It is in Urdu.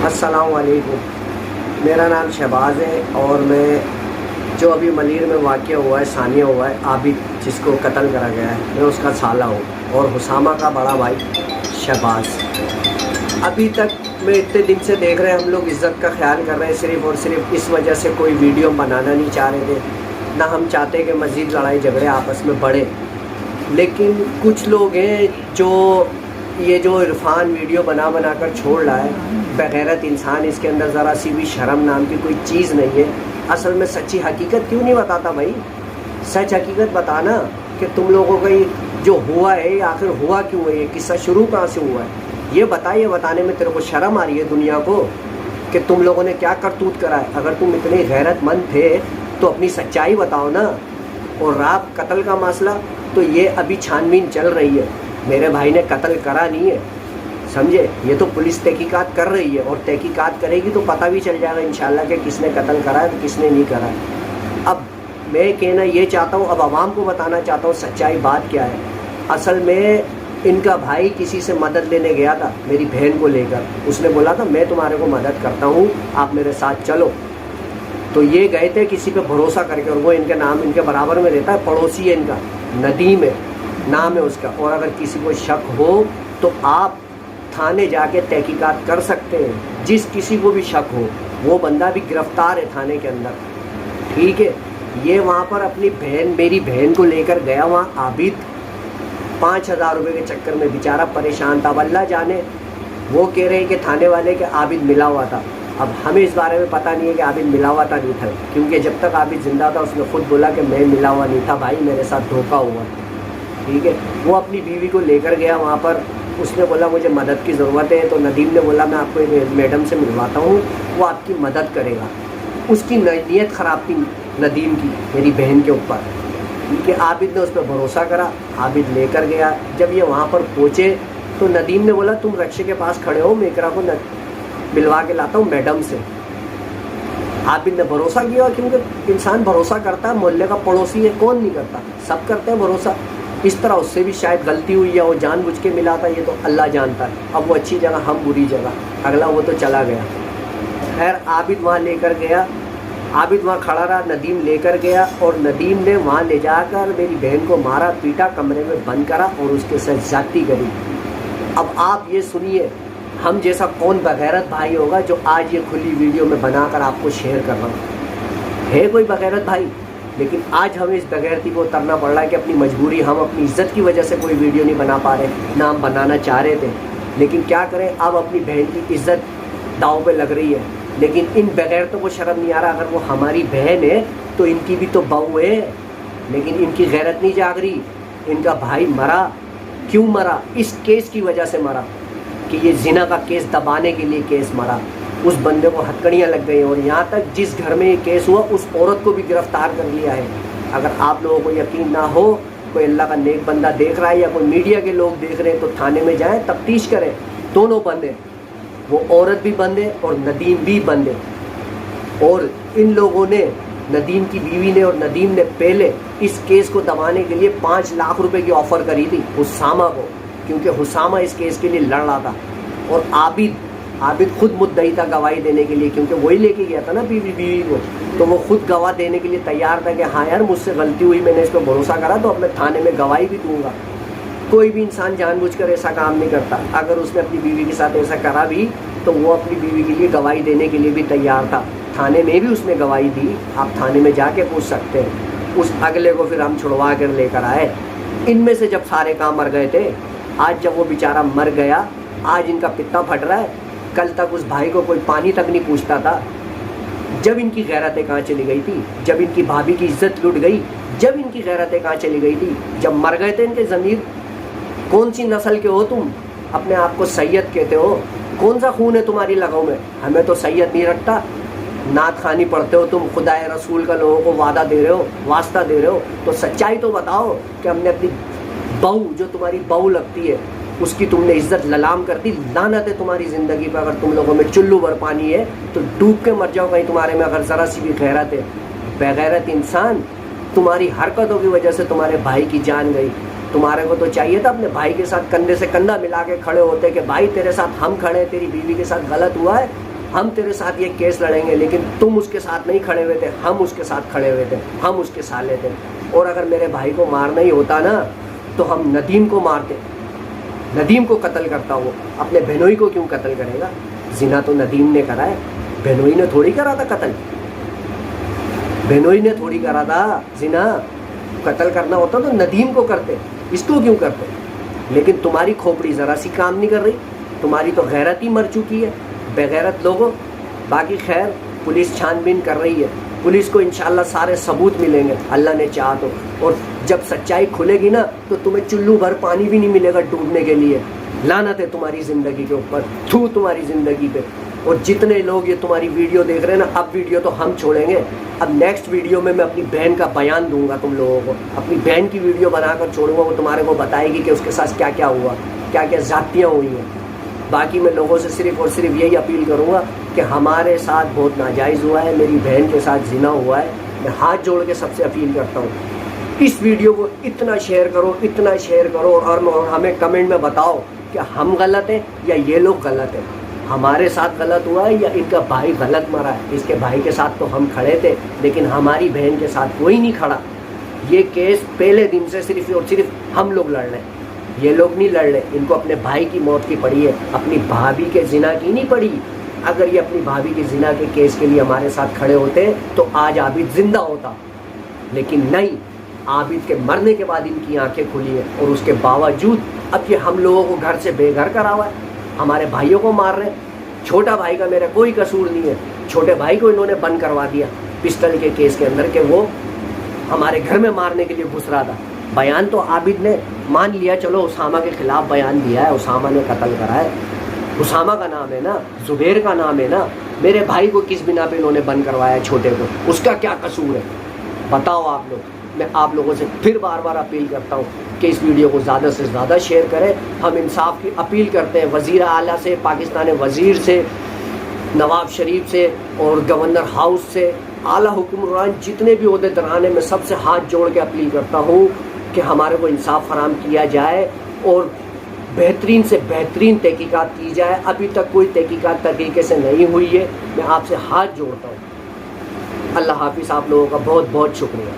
السلام علیکم، میرا نام شہباز ہے اور میں جو ابھی ملیر میں واقع ہوا ہے، ثانیہ ہوا ہے، عابد جس کو قتل کرا گیا ہے، میں اس کا سالہ ہوں اور حسامہ کا بڑا بھائی شہباز۔ ابھی تک میں اتنے دن سے دیکھ رہے ہیں ہم لوگ عزت کا خیال کر رہے ہیں، صرف اور صرف اس وجہ سے کوئی ویڈیو بنانا نہیں چاہ رہے تھے، نہ ہم چاہتے کہ مزید لڑائی جھگڑے آپس میں بڑھے، لیکن کچھ لوگ ہیں جو عرفان ویڈیو بنا کر چھوڑ رہا ہے، بغیرت انسان، اس کے اندر ذرا سی بھی شرم نام کی کوئی چیز نہیں ہے۔ اصل میں سچی حقیقت کیوں نہیں بتاتا بھائی؟ سچ حقیقت بتانا کہ تم لوگوں کا یہ جو ہوا ہے آخر ہوا کیوں ہے، یہ قصہ شروع کہاں سے ہوا ہے، یہ بتا۔ یہ بتانے میں تیرے کو شرم آ رہی ہے دنیا کو کہ تم لوگوں نے کیا کرتوت کرا ہے؟ اگر تم اتنے غیرت مند تھے تو اپنی سچائی بتاؤ نا۔ اور رات قتل کا مسئلہ تو یہ ابھی چھانبین چل رہی ہے، میرے بھائی نے قتل کرا نہیں ہے، سمجھے؟ یہ تو پولیس تحقیقات کر رہی ہے اور تحقیقات کرے گی تو پتہ بھی چل جائے گا انشاءاللہ کہ کس نے قتل کرا ہے تو کس نے نہیں کرا ہے۔ اب میں کہنا یہ چاہتا ہوں، اب عوام کو بتانا چاہتا ہوں سچائی بات کیا ہے۔ اصل میں ان کا بھائی کسی سے مدد لینے گیا تھا میری بہن کو لے کر، اس نے بولا تھا میں تمہارے کو مدد کرتا ہوں، آپ میرے ساتھ چلو۔ تو یہ گئے تھے کسی پہ بھروسہ کر کے، اور وہ ان کے نام ان کے برابر میں رہتا ہے، پڑوسی ہے ان کا، ندیم ہے نام ہے اس کا۔ اور اگر کسی کو شک ہو تو آپ تھانے جا کے تحقیقات کر سکتے ہیں، جس کسی کو بھی شک ہو، وہ بندہ بھی گرفتار ہے تھانے کے اندر، ٹھیک ہے؟ یہ وہاں پر اپنی بہن، میری بہن کو لے کر گیا وہاں عابد، 5,000 روپے کے چکر میں بیچارہ پریشان تھا۔ اب اللہ جانے، وہ کہہ رہے ہیں کہ تھانے والے کہ عابد ملا ہوا تھا، اب ہمیں اس بارے میں پتہ نہیں ہے کہ عابد ملا ہوا تھا نہیں تھا، کیونکہ جب تک عابد زندہ تھا اس نے خود بولا کہ میں ملا ہوا نہیں تھا بھائی، میرے ساتھ دھوکہ ہوا، ٹھیک ہے؟ وہ اپنی بیوی کو لے کر گیا وہاں پر، اس نے بولا مجھے مدد کی ضرورت ہے، تو ندیم نے بولا میں آپ کو ایک میڈم سے ملواتا ہوں، وہ آپ کی مدد کرے گا۔ اس کی نیت خراب تھی ندیم کی، میری بہن کے اوپر، ٹھیک ہے؟ عابد نے اس پہ بھروسہ کرا، عابد لے کر گیا۔ جب یہ وہاں پر پہنچے تو ندیم نے بولا تم رکشے کے پاس کھڑے ہو، میں اقرا کو ملوا کے لاتا ہوں میڈم سے۔ عابد نے بھروسہ کیا، کیونکہ انسان بھروسہ کرتا ہے، محلے کا پڑوسی ہے، کون نہیں کرتا، سب کرتے ہیں بھروسہ۔ اس طرح اس سے بھی شاید غلطی ہوئی ہے، وہ جان بوجھ کے ملا تھا، یہ تو اللہ جانتا ہے، اب وہ اچھی جگہ ہم بری جگہ، اگلا وہ تو چلا گیا۔ خیر عابد وہاں لے کر گیا، عابد وہاں کھڑا رہا، ندیم لے کر گیا، اور ندیم نے وہاں لے جا کر میری بہن کو مارا پیٹا، کمرے میں بند کرا اور اس کے ساتھ زیادتی کری۔ اب آپ یہ سنیے، ہم جیسا کون بغیرت بھائی ہوگا جو آج یہ کھلی ویڈیو میں بنا کر آپ کو شیئر کر رہا ہوں؟ ہے کوئی بغیرت بھائی؟ لیکن آج ہمیں اس بغیرتی کو اترنا پڑ رہا ہے کہ اپنی مجبوری، ہم اپنی عزت کی وجہ سے کوئی ویڈیو نہیں بنا پا رہے، نہ ہم بنانا چاہ رہے تھے، لیکن کیا کریں، اب اپنی بہن کی عزت داؤ پہ لگ رہی ہے۔ لیکن ان بغیرتوں کو شرم نہیں آ رہا، اگر وہ ہماری بہن ہے تو ان کی بھی تو بہو ہے، لیکن ان کی غیرت نہیں جاگ رہی۔ ان کا بھائی مرا، کیوں مرا؟ اس کیس کی وجہ سے مرا کہ یہ زنا کا کیس دبانے کے لیے کیس مرا، اس بندے کو ہتکڑیاں لگ گئی، اور یہاں تک جس گھر میں یہ کیس ہوا اس عورت کو بھی گرفتار کر لیا ہے۔ اگر آپ لوگوں کو یقین نہ ہو، کوئی اللہ کا نیک بندہ دیکھ رہا ہے یا کوئی میڈیا کے لوگ دیکھ رہے ہیں تو تھانے میں جائیں، تفتیش کریں، دونوں بندے، وہ عورت بھی بند ہے اور ندیم بھی بند ہے۔ اور ان لوگوں نے، ندیم کی بیوی نے اور ندیم نے پہلے اس کیس کو دبانے کے لیے 5 لاکھ روپے کی آفر کری تھی حسامہ کو، کیونکہ حسامہ اس کیس کے لیے لڑ رہا تھا، اور عابد خود مدعی تھا گواہی دینے کے لیے، کیونکہ وہی لے کے گیا تھا نا بیوی کو، تو وہ خود گواہ دینے کے لیے تیار تھا کہ ہاں یار مجھ سے غلطی ہوئی، میں نے اس پہ بھروسہ کرا تو اب میں تھانے میں گواہی بھی دوں گا۔ کوئی بھی انسان جان بوجھ کر ایسا کام نہیں کرتا، اگر اس نے اپنی بیوی کے ساتھ ایسا کرا بھی تو وہ اپنی بیوی کے لیے گواہی دینے کے لیے بھی تیار تھا، تھانے میں بھی اس نے گواہی دی، آپ تھانے میں جا کے پوچھ سکتے ہیں۔ اس اگلے کو پھر ہم چھڑوا کر لے کر آئے۔ ان میں سے جب سارے کام مر گئے تھے، آج جب وہ بیچارہ مر گیا، آج ان کا پتا پھٹ رہا ہے، کل تک اس بھائی کو کوئی پانی تک نہیں پوچھتا تھا۔ جب ان کی غیرتیں کہاں چلی گئی تھی؟ جب ان کی بھابھی کی عزت لٹ گئی، جب ان کی غیرتیں کہاں چلی گئی تھی؟ جب مر گئے تھے ان کے ضمیر۔ کون سی نسل کے ہو تم؟ اپنے آپ کو سید کہتے ہو، کون سا خون ہے تمہاری لگاؤ میں؟ ہمیں تو سید نہیں رکھتا۔ نعت خوانی پڑھتے ہو تم، خدا رسول کا لوگوں کو وعدہ دے رہے ہو، واسطہ دے رہے ہو، تو سچائی تو بتاؤ کہ ہم نے اپنی بہو، جو تمہاری بہو لگتی ہے، اس کی تم نے عزت للام کر دی۔ لعنت ہے تمہاری زندگی پہ، اگر تم لوگوں میں چلو بھر پانی ہے تو ڈوب کے مر جاؤ کہیں تمہارے میں اگر ذرا سی بھی غیرت ہے۔ بغیرت انسان، تمہاری حرکتوں کی وجہ سے تمہارے بھائی کی جان گئی۔ تمہارے کو تو چاہیے تھا اپنے بھائی کے ساتھ کندھے سے کندھا ملا کے کھڑے ہوتے کہ بھائی تیرے ساتھ ہم کھڑے ہیں، تیری بیوی کے ساتھ غلط ہوا ہے ہم تیرے ساتھ یہ کیس لڑیں گے، لیکن تم اس کے ساتھ نہیں کھڑے ہوئے تھے، ہم اس کے ساتھ کھڑے ہوئے تھے، ہم اس کے سالے تھے۔ اور اگر میرے بھائی کو مارنا ہی ہوتا نا تو ہم ندیم کو مارتے، ندیم کو قتل کرتا، وہ اپنے بہنوئی کو کیوں قتل کرے گا؟ زنا تو ندیم نے کرا ہے، بہنوئی نے تھوڑی کرا تھا قتل، بہنوئی نے تھوڑی کرا تھا زنا۔ قتل کرنا ہوتا تو ندیم کو کرتے، اس کو کیوں کرتے؟ لیکن تمہاری کھوپڑی ذرا سی کام نہیں کر رہی، تمہاری تو غیرت ہی مر چکی ہے، بے غیرت لوگوں۔ باقی خیر پولیس چھان بین کر رہی ہے، پولیس کو انشاءاللہ سارے ثبوت ملیں گے اللہ نے چاہا تو، اور جب سچائی کھلے گی نا تو تمہیں چلو بھر پانی بھی نہیں ملے گا ڈوبنے کے لیے۔ لعنت ہے تمہاری زندگی کے اوپر، تھو تمہاری زندگی پہ۔ اور جتنے لوگ یہ تمہاری ویڈیو دیکھ رہے ہیں نا، اب ویڈیو تو ہم چھوڑیں گے، اب نیکسٹ ویڈیو میں اپنی بہن کا بیان دوں گا تم لوگوں کو، اپنی بہن کی ویڈیو بنا کر چھوڑوں گا، وہ تمہارے کو بتائے گی کہ اس کے ساتھ کیا کیا ہوا، کیا کیا زیادتیاں ہوئی ہیں۔ باقی میں لوگوں سے صرف اور صرف یہی اپیل کروں گا کہ ہمارے ساتھ بہت ناجائز ہوا ہے، میری بہن کے ساتھ زنا ہوا ہے، میں ہاتھ جوڑ کے سب سے اپیل کرتا ہوں اس ویڈیو کو اتنا شیئر کرو، اتنا شیئر کرو، اور ہمیں کمنٹ میں بتاؤ کہ ہم غلط ہیں یا یہ لوگ غلط ہیں، ہمارے ساتھ غلط ہوا ہے یا ان کا بھائی غلط مرا ہے۔ اس کے بھائی کے ساتھ تو ہم کھڑے تھے، لیکن ہماری بہن کے ساتھ کوئی نہیں کھڑا۔ یہ کیس پہلے دن سے صرف اور صرف ہم لوگ لڑ رہے ہیں، یہ لوگ نہیں لڑ رہے، ان کو اپنے بھائی کی موت کی پڑی ہے، اپنی بھابھی کے زنا کی نہیں پڑی۔ اگر یہ اپنی بھابھی کے زنا کے کیس کے لیے ہمارے ساتھ کھڑے ہوتے تو آج عابد زندہ ہوتا، لیکن نہیں، عابد کے مرنے کے بعد ان کی آنکھیں کھلی ہیں، اور اس کے باوجود اب یہ ہم لوگوں کو گھر سے بے گھر کرا ہوا ہے، ہمارے بھائیوں کو مار رہے ہیں۔ چھوٹا بھائی کا میرا کوئی قصور نہیں ہے، چھوٹے بھائی کو انہوں نے بند کروا دیا پسٹل کے کیس کے اندر کہ وہ ہمارے گھر میں مارنے کے لیے گھس رہا تھا۔ بیان تو عابد نے مان لیا، چلو اسامہ کے خلاف بیان دیا ہے، اسامہ نے قتل کرا ہے، اسامہ کا نام ہے نا، زبیر کا نام ہے نا، میرے بھائی کو کس بنا پہ انہوں نے بند کروایا ہے چھوٹے کو، اس کا کیا قصور ہے بتاؤ آپ لوگ۔ میں آپ لوگوں سے پھر بار بار اپیل کرتا ہوں کہ اس ویڈیو کو زیادہ سے زیادہ شیئر کریں۔ ہم انصاف کی اپیل کرتے ہیں وزیر اعلیٰ سے، پاکستان وزیر سے، نواب شریف سے، اور گورنر ہاؤس سے، اعلیٰ حکمران جتنے بھی عہدیداران ہیں، میں سب سے ہاتھ جوڑ کے اپیل کرتا ہوں کہ ہمارے کو انصاف فراہم کیا جائے اور بہترین سے بہترین تحقیقات کی جائے۔ ابھی تک کوئی تحقیقات طریقے سے نہیں ہوئی ہے، میں آپ سے ہاتھ جوڑتا ہوں۔ اللہ حافظ، آپ لوگوں کا بہت بہت شکریہ۔